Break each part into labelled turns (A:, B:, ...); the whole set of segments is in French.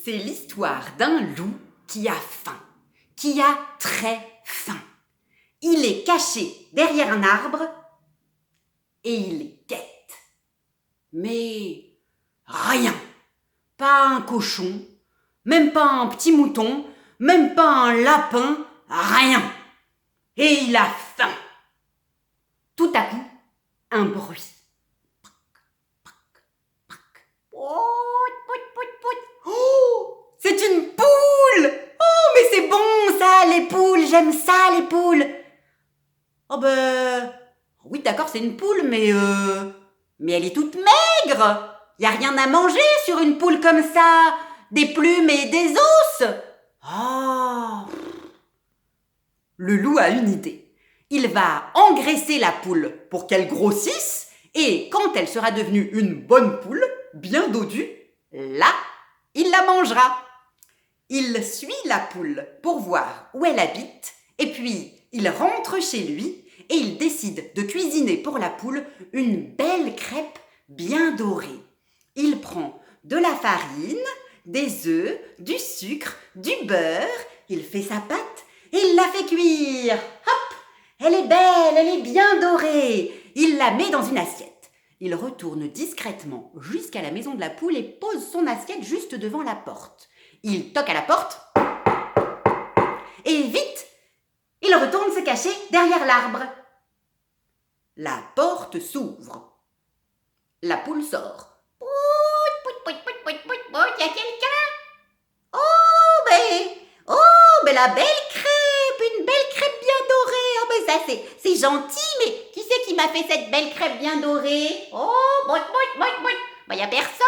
A: C'est l'histoire d'un loup qui a faim, qui a très faim. Il est caché derrière un arbre et il guette. Mais rien, pas un cochon, même pas un petit mouton, même pas un lapin, rien. Et il a faim. Tout à coup, un bruit. Oh, c'est une poule! Oh, mais c'est bon ça, les poules, j'aime ça, les poules. Oh oui d'accord, c'est une poule, mais elle est toute maigre. Y a rien à manger sur une poule comme ça. Des plumes et des os. Oh. Le loup a une idée. Il va engraisser la poule pour qu'elle grossisse et quand elle sera devenue une bonne poule, bien dodue, là, il la mangera. Il suit la poule pour voir où elle habite et puis il rentre chez lui et il décide de cuisiner pour la poule une belle crêpe bien dorée. Il prend de la farine, des œufs, du sucre, du beurre, il fait sa pâte et il la fait cuire. Hop! Elle est belle, elle est bien dorée. Il la met dans une assiette. Il retourne discrètement jusqu'à la maison de la poule et pose son assiette juste devant la porte. Il toque à la porte et vite, il retourne se cacher derrière l'arbre. La porte s'ouvre. La poule sort. Y a quelqu'un? Mais la belle crêpe, une belle crêpe bien dorée. Oh, mais ça c'est gentil, mais qui c'est qui m'a fait cette belle crêpe bien dorée? Oh, y a personne.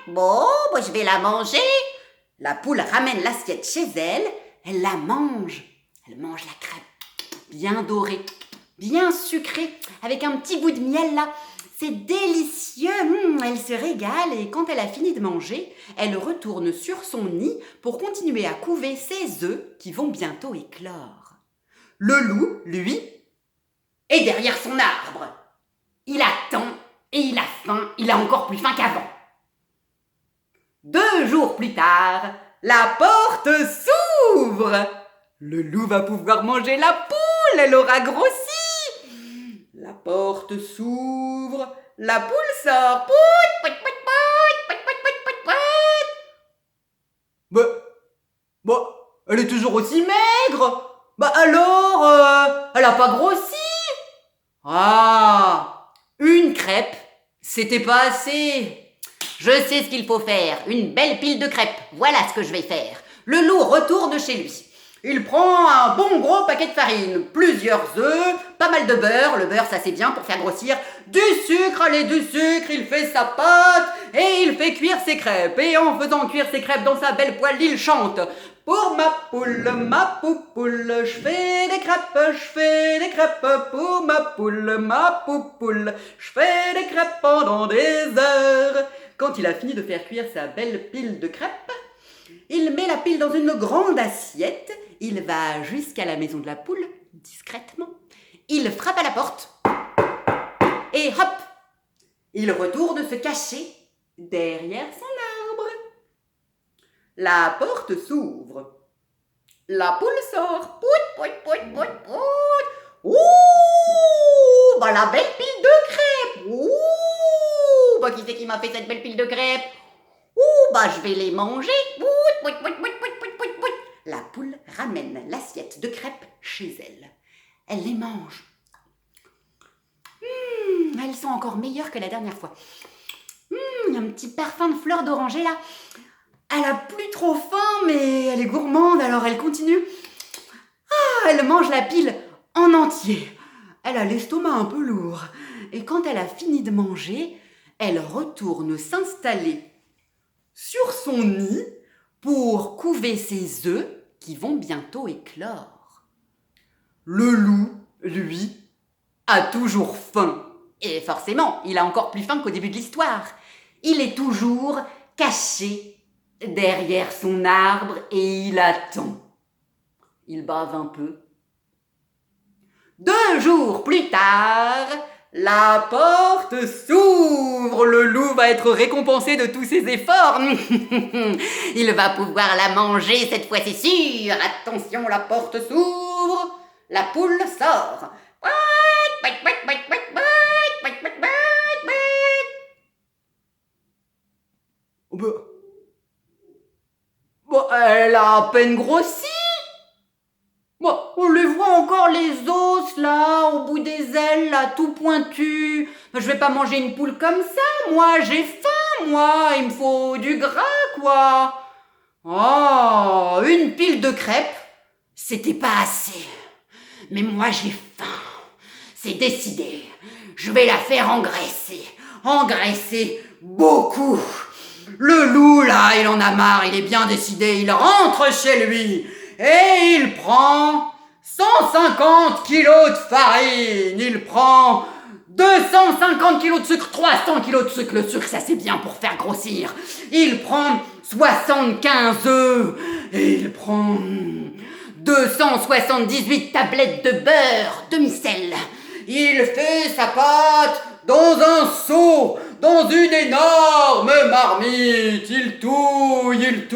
A: Bon, je vais la manger. La poule ramène l'assiette chez elle, elle la mange. Elle mange la crêpe bien dorée, bien sucrée, avec un petit goût de miel là. C'est délicieux, elle se régale et quand elle a fini de manger, elle retourne sur son nid pour continuer à couver ses œufs qui vont bientôt éclore. Le loup, lui, est derrière son arbre. Il attend et il a faim, il a encore plus faim qu'avant. 2 jours plus tard, la porte s'ouvre. Le loup va pouvoir manger la poule, elle aura grossi. La porte s'ouvre, la poule sort. Elle est toujours aussi maigre. Alors, elle a pas grossi. Ah, une crêpe, c'était pas assez. Je sais ce qu'il faut faire, une belle pile de crêpes. Voilà ce que je vais faire. Le loup retourne chez lui. Il prend un bon gros paquet de farine, plusieurs œufs, pas mal de beurre. Le beurre, ça c'est bien pour faire grossir. Du sucre, allez, du sucre. Il fait sa pâte et il fait cuire ses crêpes. Et en faisant cuire ses crêpes dans sa belle poêle, il chante. Pour ma poule, ma poupoule, je fais des crêpes pour ma poupoule, je fais des crêpes pendant des heures. Quand il a fini de faire cuire sa belle pile de crêpes, il met la pile dans une grande assiette, il va jusqu'à la maison de la poule, discrètement. Il frappe à la porte et hop, il retourne se cacher derrière son arbre. La porte s'ouvre. La poule sort. Ouh, la belle pile de crêpes. Ouh, qui c'est qui m'a fait cette belle pile de crêpes? Ouh, je vais les manger. La poule ramène l'assiette de crêpes chez elle. Elle les mange. Elles sont encore meilleures que la dernière fois. Il y a un petit parfum de fleurs d'oranger là. Elle a plus trop faim, mais elle est gourmande, alors elle continue. Elle mange la pile en entier. Elle a l'estomac un peu lourd. Et quand elle a fini de manger, elle retourne s'installer sur son nid pour couver ses œufs qui vont bientôt éclore. Le loup, lui, a toujours faim. Et forcément, il a encore plus faim qu'au début de l'histoire. Il est toujours caché derrière son arbre et il attend. Il bave un peu. 2 jours plus tard, La porte s'ouvre, le loup va être récompensé de tous ses efforts. Il va pouvoir la manger cette fois, c'est sûr. Attention, la porte s'ouvre, la poule sort. Bon, elle a à peine grossi. Bon, on les voit encore les os là, au bout des ailes, là, tout pointu. Je vais pas manger une poule comme ça, moi, j'ai faim, moi, il me faut du gras, quoi. Oh, une pile de crêpes, c'était pas assez. Mais moi, j'ai faim. C'est décidé. Je vais la faire engraisser. Engraisser beaucoup. Le loup, là, il en a marre, il est bien décidé, il rentre chez lui. Et il prend 150 kilos de farine, il prend 250 kilos de sucre, 300 kilos de sucre. Le sucre, ça c'est bien pour faire grossir. Il prend 75 œufs et il prend 278 tablettes de beurre demi-sel. Il fait sa pâte dans un seau, dans une énorme marmite. Il touille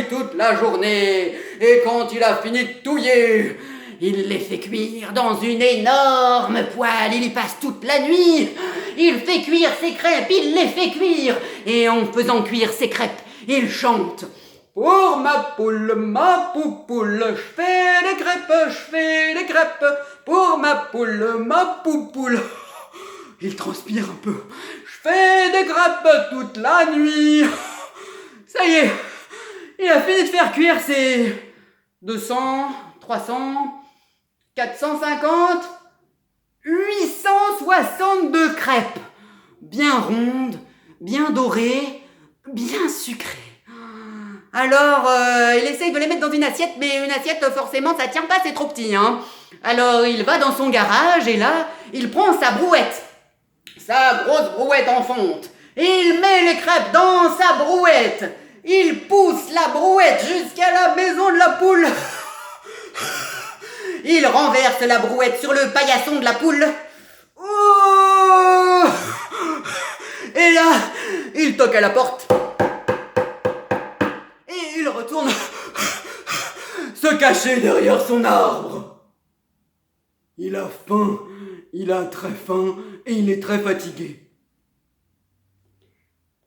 A: toute la journée. Et quand il a fini de touiller, il les fait cuire dans une énorme poêle. Il y passe toute la nuit. Il fait cuire ses crêpes, il les fait cuire. Et en faisant cuire ses crêpes, il chante. Pour ma poupoule, je fais des crêpes. Pour ma poupoule. Il transpire un peu. Je fais des crêpes toute la nuit. Ça y est, il a fini de faire cuire ses 200, 300, 450, 862 crêpes. Bien rondes, bien dorées, bien sucrées. Alors, il essaye de les mettre dans une assiette, mais une assiette, forcément, ça tient pas, c'est trop petit, hein. Alors, il va dans son garage, et là, il prend sa brouette. Sa grosse brouette en fonte. Il met les crêpes dans sa brouette. Il pousse la brouette jusqu'à la maison de la poule. Il renverse la brouette sur le paillasson de la poule. Oh, et là, il toque à la porte. Et il retourne se cacher derrière son arbre. Il a faim, il a très faim et il est très fatigué.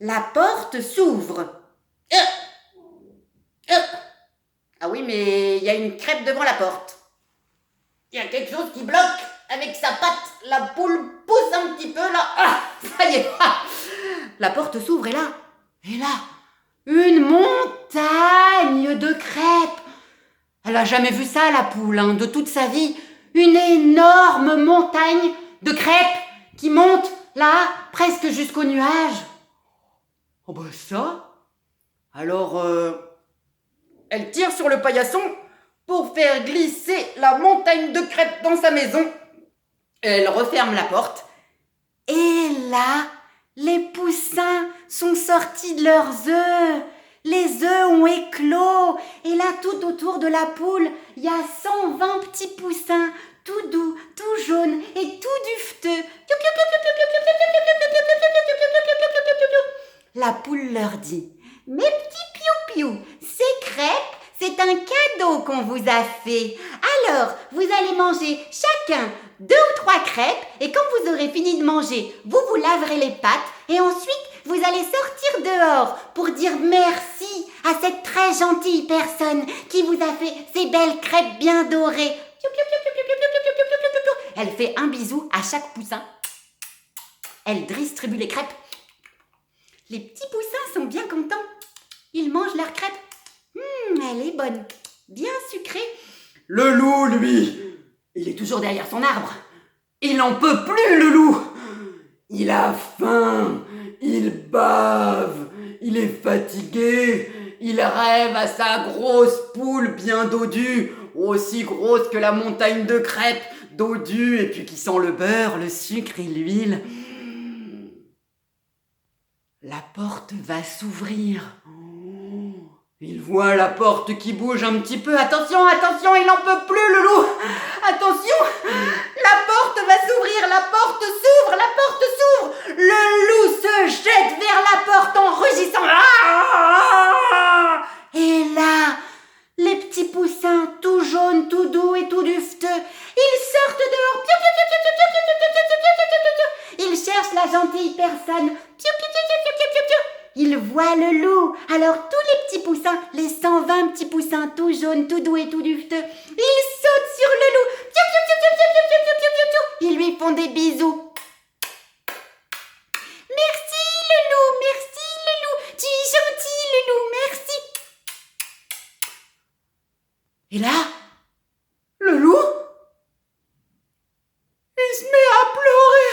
A: La porte s'ouvre. Ah oui, mais il y a une crêpe devant la porte. Il y a quelque chose qui bloque avec sa patte. La poule pousse un petit peu là. Ah, ça y est. La porte s'ouvre et là, une montagne de crêpes. Elle a jamais vu ça, la poule, hein, de toute sa vie. Une énorme montagne de crêpes qui monte là, presque jusqu'au nuage. Oh bah ça. Alors, elle tire sur le paillasson pour faire glisser la montagne de crêpes dans sa maison. Elle referme la porte. Et là, les poussins sont sortis de leurs œufs. Les œufs ont éclos. Et là, tout autour de la poule, il y a 120 petits poussins, tout doux, tout jaunes et tout dufteux. La poule leur dit: mes petits piou-piou, ces crêpes, c'est un cadeau qu'on vous a fait. Alors, vous allez manger chacun 2 ou 3 crêpes et quand vous aurez fini de manger, vous vous laverez les pattes et ensuite, vous allez sortir dehors pour dire merci à cette très gentille personne qui vous a fait ces belles crêpes bien dorées. Elle fait un bisou à chaque poussin. Elle distribue les crêpes. Les petits poussins sont bien contents. Ils mangent leurs crêpes. Elle est bonne, bien sucrée. Le loup, lui, il est toujours derrière son arbre. Il n'en peut plus, le loup. Il a faim, il bave, il est fatigué. Il rêve à sa grosse poule bien dodue, aussi grosse que la montagne de crêpes, dodue et puis qui sent le beurre, le sucre et l'huile. La porte va s'ouvrir. Il voit la porte qui bouge un petit peu. Attention, il n'en peut plus, le loup. Attention, La porte va s'ouvrir, la porte s'ouvre, la porte s'ouvre. Le loup se jette vers la porte en rugissant. Ah! Et là, les petits poussins, tout jaunes, tout doux et tout dufteux, ils sortent dehors. Ils cherchent la gentille personne. Ils voient le loup. Alors tous les petits poussins, les 120 petits poussins, tout jaunes, tout doux et tout dufteux, ils sautent sur le loup. Ils lui font des bisous. Merci le loup, tu es gentil le loup, merci. Et là, le loup, il se met à pleurer.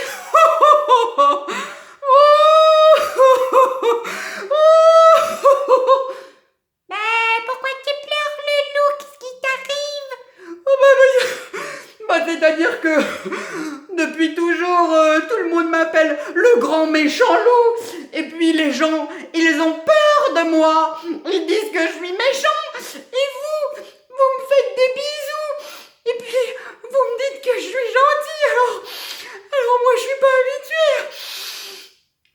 A: Mais pourquoi tu pleures le loup? Qu'est-ce qui t'arrive? C'est-à-dire que depuis toujours, tout le monde m'appelle le grand méchant loup. Et puis les gens, ils ont peur de moi. Ils disent que je suis méchant. Et vous me faites des bisous. Et puis, vous me dites que je suis gentil. Alors moi, je suis pas habituée.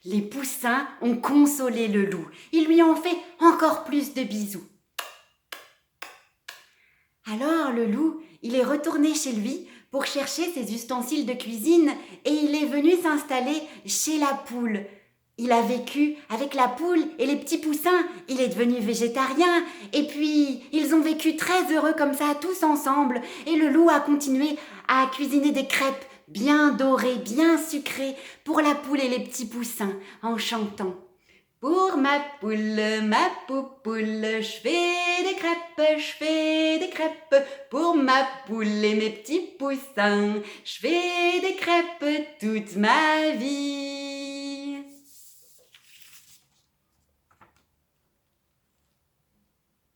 A: Les poussins ont consolé le loup. Ils lui ont fait encore plus de bisous. Alors le loup, il est retourné chez lui pour chercher ses ustensiles de cuisine et il est venu s'installer chez la poule. Il a vécu avec la poule et les petits poussins. Il est devenu végétarien et puis ils ont vécu très heureux comme ça tous ensemble. Et le loup a continué à cuisiner des crêpes bien dorées, bien sucrées pour la poule et les petits poussins en chantant. Pour ma poupoule, je fais des crêpes. Pour ma poule et mes petits poussins, je fais des crêpes toute ma vie.